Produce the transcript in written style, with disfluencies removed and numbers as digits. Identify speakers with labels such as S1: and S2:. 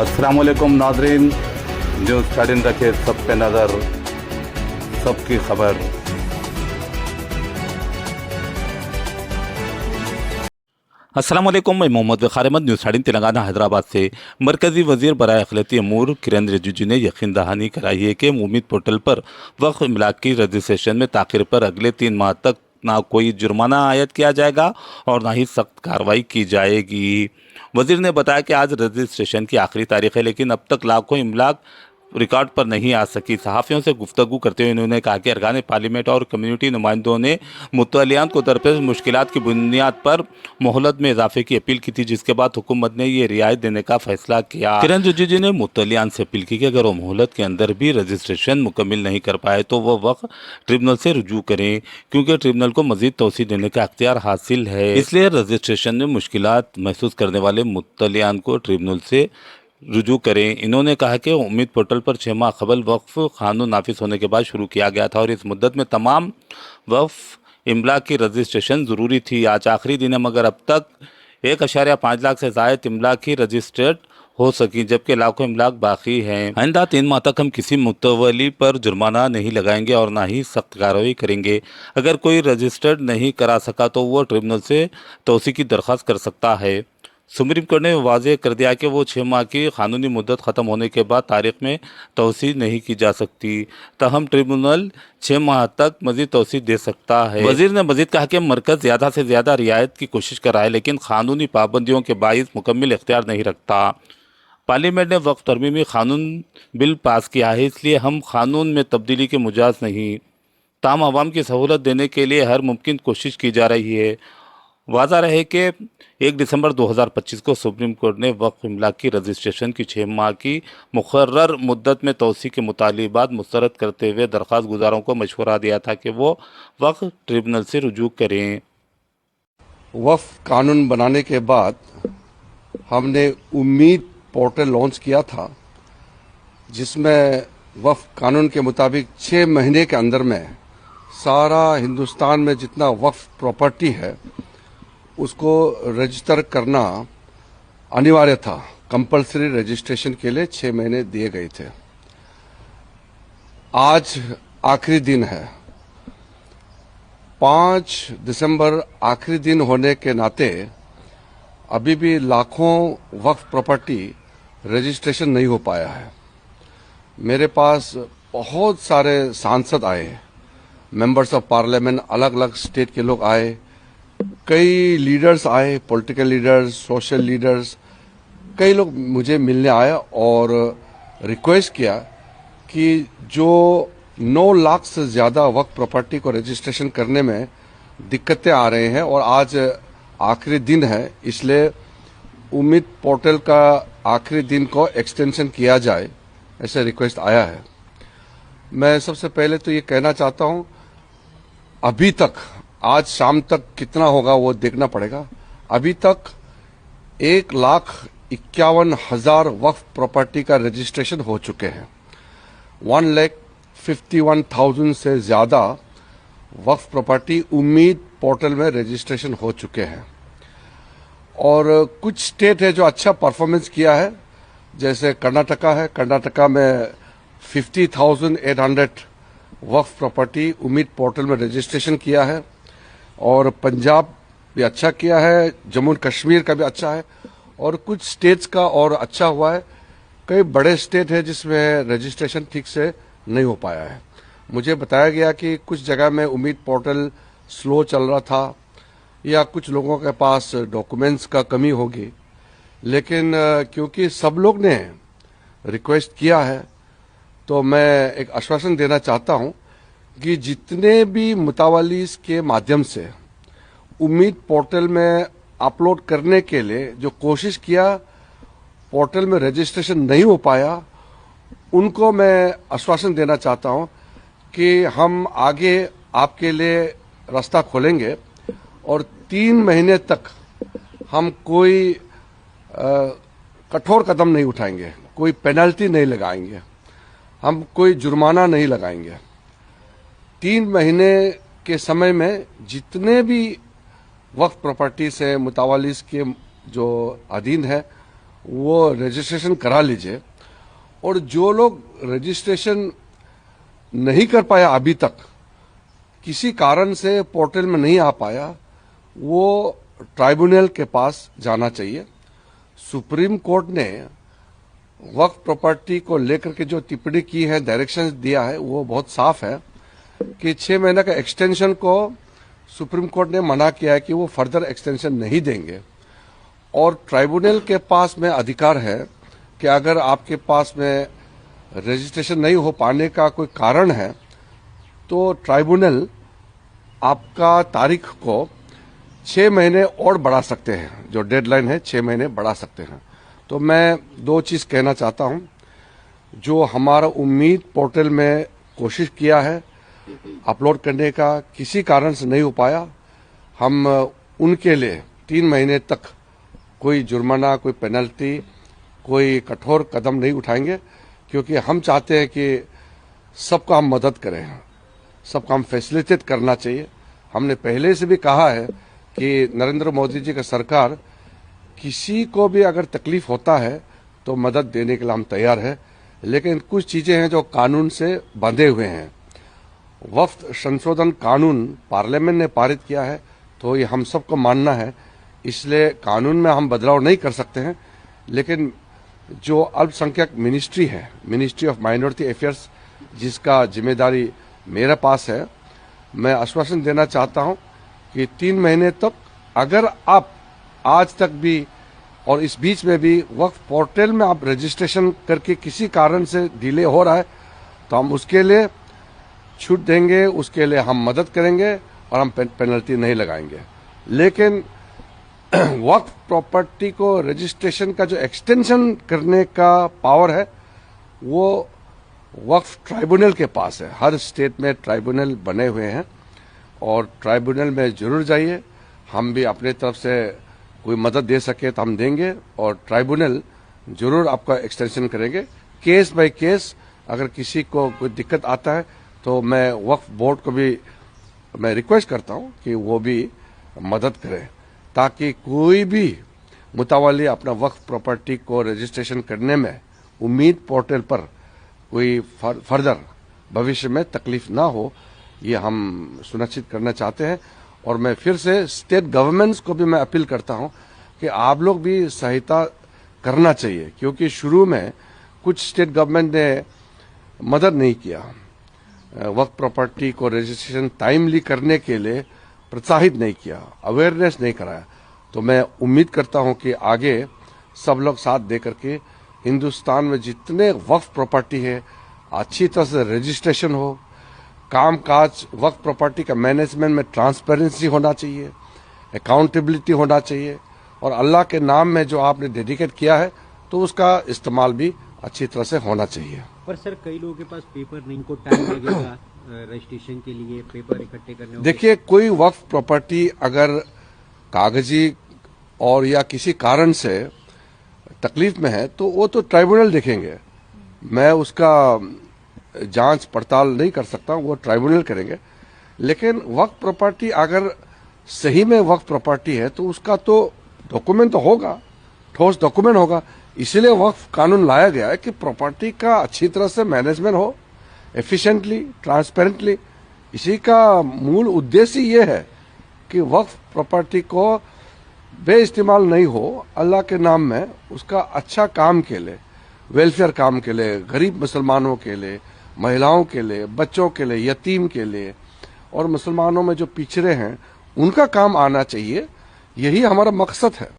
S1: अस्सलाम वालेकुम नाज़रीन, न्यूज़ 13 रखे सब पे नज़र, सबकी खबर। अस्सलाम वालेकुम, मैं मोहम्मद वक़ार अहमद, न्यूज़ 13 तेलंगाना हैदराबाद से। मरकज़ी वज़ीर बराए अखिलती अमूर किरण रिजिजू ने यकीन दहानी कराई है कि उम्मीद पोर्टल पर वक्फ इमलाक की रजिस्ट्रेशन में ताख़िर पर अगले 3 माह तक ना कोई जुर्माना आयद किया जाएगा और ना ही सख्त कार्रवाई की जाएगी। वज़ीर ने बताया कि आज रजिस्ट्रेशन की आखिरी तारीख है, लेकिन अब तक लाखों इमलाक रिकॉर्ड पर नहीं आ सकी। सहाफ़ियों से गुफ्तगू करते हुए उन्होंने कहा कि अरकान पार्लियामेंट और कम्युनिटी नुमाइंदों ने मुतल्लियान को दरपेश मुश्किलात की बुनियाद पर मोहलत में इजाफे की अपील की थी, जिसके बाद हुकूमत ने ये रियायत देने का फैसला किया। किरण रिजिजू ने मुतल्लियान से अपील की कि अगर वो मोहलत के अंदर भी रजिस्ट्रेशन मुकम्मिल नहीं कर पाए तो वह वक्त ट्रिब्यूनल से रुजू करें, क्योंकि ट्रिब्यूनल को मजीद तोसी देने का अख्तियार हासिल है। इसलिए रजिस्ट्रेशन में मुश्किलात महसूस करने वाले मुतल्लियान को ट्रिब्यूनल से रुजू करें। इन्होंने कहा कि उम्मीद पोर्टल पर 6 माह कबल वक्फ कानून नाफिज होने के बाद शुरू किया गया था और इस मुद्दत में तमाम वक्फ इमलाक की रजिस्ट्रेशन ज़रूरी थी। आज आखिरी दिन है, मगर अब तक 1.5 लाख से ज़ायद इमलाक ही रजिस्टर्ड हो सकी, जबकि लाखों इमलाक बाकी हैं। आइंदा 3 माह तक हम किसी मुतवली पर जुर्माना नहीं लगाएंगे और ना ही सख्त कार्रवाई करेंगे। अगर कोई रजिस्टर्ड नहीं करा सका तो वो ट्रिब्यूनल से तोसी की दरख्वास्त कर सकता है। सुप्रीम कोर्ट ने वाज़ेह कर दिया कि वो 6 माह की कानूनी मुद्दत ख़त्म होने के बाद तारीख में तोसी नहीं की जा सकती। तहम ट्रिब्यूनल 6 माह तक मजीद तोसी दे सकता है। वज़ीर ने मजीद कहा कि मरकज़ ज़्यादा से ज़्यादा रियायत की कोशिश कर रहा है, लेकिन कानूनी पाबंदियों के बाइस मुकम्मल इख्तियार नहीं रखता। पार्लियामेंट ने वक्फ तरमीमी कानून बिल पास किया है, इसलिए हम कानून में तब्दीली के मुजाज नहीं। ताम आवाम की सहूलत देने के लिए हर मुमकिन कोशिश की जा रही है। वाज़ा रहे कि 1 दिसंबर 2025 को सुप्रीम कोर्ट ने वक्फ इमलाक की रजिस्ट्रेशन की 6 माह की मुकर्रर मुद्दत में तोसी के मुतालिबात मुस्तरद करते हुए दरख्वास्त गुजारों को मशवरा दिया था कि वो वक्फ ट्रिब्यूनल से रुजू करें।
S2: वक्फ कानून बनाने के बाद हमने उम्मीद पोर्टल लॉन्च किया था, जिसमें वक्फ कानून के मुताबिक 6 महीने के अंदर में सारा हिंदुस्तान में जितना वक्फ प्रॉपर्टी है उसको रजिस्टर करना अनिवार्य था। कंपलसरी रजिस्ट्रेशन के लिए 6 महीने दिए गए थे। आज आखिरी दिन है, 5 दिसंबर आखिरी दिन होने के नाते अभी भी लाखों वक्फ प्रॉपर्टी रजिस्ट्रेशन नहीं हो पाया है। मेरे पास बहुत सारे सांसद आए, मेंबर्स ऑफ पार्लियामेंट, अलग अलग स्टेट के लोग आए, कई लीडर्स आए, पॉलिटिकल लीडर्स, सोशल लीडर्स, कई लोग मुझे मिलने आए और रिक्वेस्ट किया कि जो 9 लाख से ज़्यादा वक्फ प्रॉपर्टी को रजिस्ट्रेशन करने में दिक्कतें आ रहे हैं और आज आखिरी दिन है, इसलिए उम्मीद पोर्टल का आखिरी दिन को एक्सटेंशन किया जाए, ऐसा रिक्वेस्ट आया है। मैं सबसे पहले तो ये कहना चाहता हूँ, अभी तक आज शाम तक कितना होगा वो देखना पड़ेगा। अभी तक 1,51,000 वक्फ प्रॉपर्टी का रजिस्ट्रेशन हो चुके हैं। 1,51,000 से ज़्यादा वक्फ प्रॉपर्टी उम्मीद पोर्टल में रजिस्ट्रेशन हो चुके हैं। और कुछ स्टेट है जो अच्छा परफॉर्मेंस किया है, जैसे कर्नाटका है। कर्नाटका में 50,800 वक्फ प्रॉपर्टी उम्मीद पोर्टल में रजिस्ट्रेशन किया है और पंजाब भी अच्छा किया है, जम्मू कश्मीर का भी अच्छा है और कुछ स्टेट्स का और अच्छा हुआ है। कई बड़े स्टेट है जिसमें रजिस्ट्रेशन ठीक से नहीं हो पाया है। मुझे बताया गया कि कुछ जगह में उम्मीद पोर्टल स्लो चल रहा था या कुछ लोगों के पास डॉक्यूमेंट्स का कमी होगी, लेकिन क्योंकि सब लोग ने रिक्वेस्ट किया है तो मैं एक आश्वासन देना चाहता हूं कि जितने भी मुतावलीस के माध्यम से उम्मीद पोर्टल में अपलोड करने के लिए जो कोशिश किया, पोर्टल में रजिस्ट्रेशन नहीं हो पाया, उनको मैं आश्वासन देना चाहता हूं कि हम आगे आपके लिए रास्ता खोलेंगे और 3 महीने तक हम कोई कठोर कदम नहीं उठाएंगे, कोई पेनल्टी नहीं लगाएंगे, हम कोई जुर्माना नहीं लगाएंगे। 3 महीने के समय में जितने भी वक्फ प्रॉपर्टी से मुतावलीस के जो अधीन है वो रजिस्ट्रेशन करा लीजिए। और जो लोग रजिस्ट्रेशन नहीं कर पाया अभी तक, किसी कारण से पोर्टल में नहीं आ पाया, वो ट्राइब्यूनल के पास जाना चाहिए। सुप्रीम कोर्ट ने वक्फ प्रॉपर्टी को लेकर के जो टिप्पणी की है, डायरेक्शन दिया है, वो बहुत साफ है कि 6 महीने का एक्सटेंशन को सुप्रीम कोर्ट ने मना किया है कि वो फर्दर एक्सटेंशन नहीं देंगे। और ट्राइब्यूनल के पास में अधिकार है कि अगर आपके पास में रजिस्ट्रेशन नहीं हो पाने का कोई कारण है तो ट्राइब्यूनल आपका तारीख को 6 महीने और बढ़ा सकते हैं। जो डेडलाइन है 6 महीने बढ़ा सकते हैं। तो मैं 2 चीज कहना चाहता हूं। जो हमारा उम्मीद पोर्टल में कोशिश किया है अपलोड करने का, किसी कारण से नहीं हो पाया, हम उनके लिए 3 महीने तक कोई जुर्माना, कोई पेनल्टी, कोई कठोर कदम नहीं उठाएंगे, क्योंकि हम चाहते हैं कि सबका हम मदद करें, सबका हम फैसिलिटेट करना चाहिए। हमने पहले से भी कहा है कि नरेंद्र मोदी जी का सरकार किसी को भी अगर तकलीफ होता है तो मदद देने के लिए हम तैयार है। लेकिन कुछ चीजें हैं जो कानून से बंधे हुए हैं। वक्फ संशोधन कानून पार्लियामेंट ने पारित किया है, तो ये हम सबको मानना है, इसलिए कानून में हम बदलाव नहीं कर सकते हैं। लेकिन जो अल्पसंख्यक मिनिस्ट्री है, मिनिस्ट्री ऑफ माइनॉरिटी अफेयर्स, जिसका जिम्मेदारी मेरे पास है, मैं आश्वासन देना चाहता हूं कि 3 महीने तक अगर आप आज तक भी और इस बीच में भी वक्फ पोर्टल में आप रजिस्ट्रेशन करके किसी कारण से डिले हो रहा है तो हम उसके लिए छूट देंगे, उसके लिए हम मदद करेंगे और हम पेनल्टी नहीं लगाएंगे। लेकिन वक्फ प्रॉपर्टी को रजिस्ट्रेशन का जो एक्सटेंशन करने का पावर है वो वक्फ ट्राइब्यूनल के पास है। हर स्टेट में ट्राइब्यूनल बने हुए हैं और ट्राइब्यूनल में जरूर जाइए। हम भी अपने तरफ से कोई मदद दे सके तो हम देंगे और ट्राइब्यूनल जरूर आपका एक्सटेंशन करेंगे। केस बाय केस अगर किसी को कोई दिक्कत आता है तो मैं वक्फ बोर्ड को भी मैं रिक्वेस्ट करता हूं कि वो भी मदद करें, ताकि कोई भी मुतावाली अपना वक्फ प्रॉपर्टी को रजिस्ट्रेशन करने में उम्मीद पोर्टल पर कोई फर्दर भविष्य में तकलीफ ना हो, ये हम सुनिश्चित करना चाहते हैं। और मैं फिर से स्टेट गवर्नमेंट्स को भी मैं अपील करता हूं कि आप लोग भी सहायता करना चाहिए, क्योंकि शुरू में कुछ स्टेट गवर्नमेंट ने मदद नहीं किया, वक्फ प्रॉपर्टी को रजिस्ट्रेशन टाइमली करने के लिए प्रोत्साहित नहीं किया, अवेयरनेस नहीं कराया। तो मैं उम्मीद करता हूं कि आगे सब लोग साथ दे करके हिंदुस्तान में जितने वक्फ प्रॉपर्टी है अच्छी तरह से रजिस्ट्रेशन हो, कामकाज वक्फ प्रॉपर्टी का मैनेजमेंट में ट्रांसपेरेंसी होना चाहिए, अकाउंटेबिलिटी होना चाहिए, और अल्लाह के नाम में जो आपने डेडिकेट किया है तो उसका इस्तेमाल भी अच्छी तरह से होना चाहिए।
S3: पर सर कई लोगों के पास पेपर नहीं, को टाइम लगेगा रजिस्ट्रेशन के लिए, पेपर इकट्ठे करने होंगे।
S2: देखिए, कोई वक्फ प्रॉपर्टी अगर कागजी और या किसी कारण से तकलीफ में है तो वो तो ट्राइब्यूनल देखेंगे। मैं उसका जांच पड़ताल नहीं कर सकता, वो ट्राइब्यूनल करेंगे। लेकिन वक्फ प्रॉपर्टी अगर सही में वक्फ प्रॉपर्टी है तो उसका तो डॉक्यूमेंट तो होगा, ठोस डॉक्यूमेंट होगा। इसीलिए वक्फ कानून लाया गया है कि प्रॉपर्टी का अच्छी तरह से मैनेजमेंट हो, एफिशिएंटली, ट्रांसपेरेंटली। इसी का मूल उद्देश्य ये है कि वक्फ प्रॉपर्टी को बेइस्तेमाल नहीं हो, अल्लाह के नाम में उसका अच्छा काम के लिए, वेलफेयर काम के लिए, गरीब मुसलमानों के लिए, महिलाओं के लिए, बच्चों के लिए, यतीम के लिए और मुसलमानों में जो पिछड़े हैं उनका काम आना चाहिए। यही हमारा मकसद है।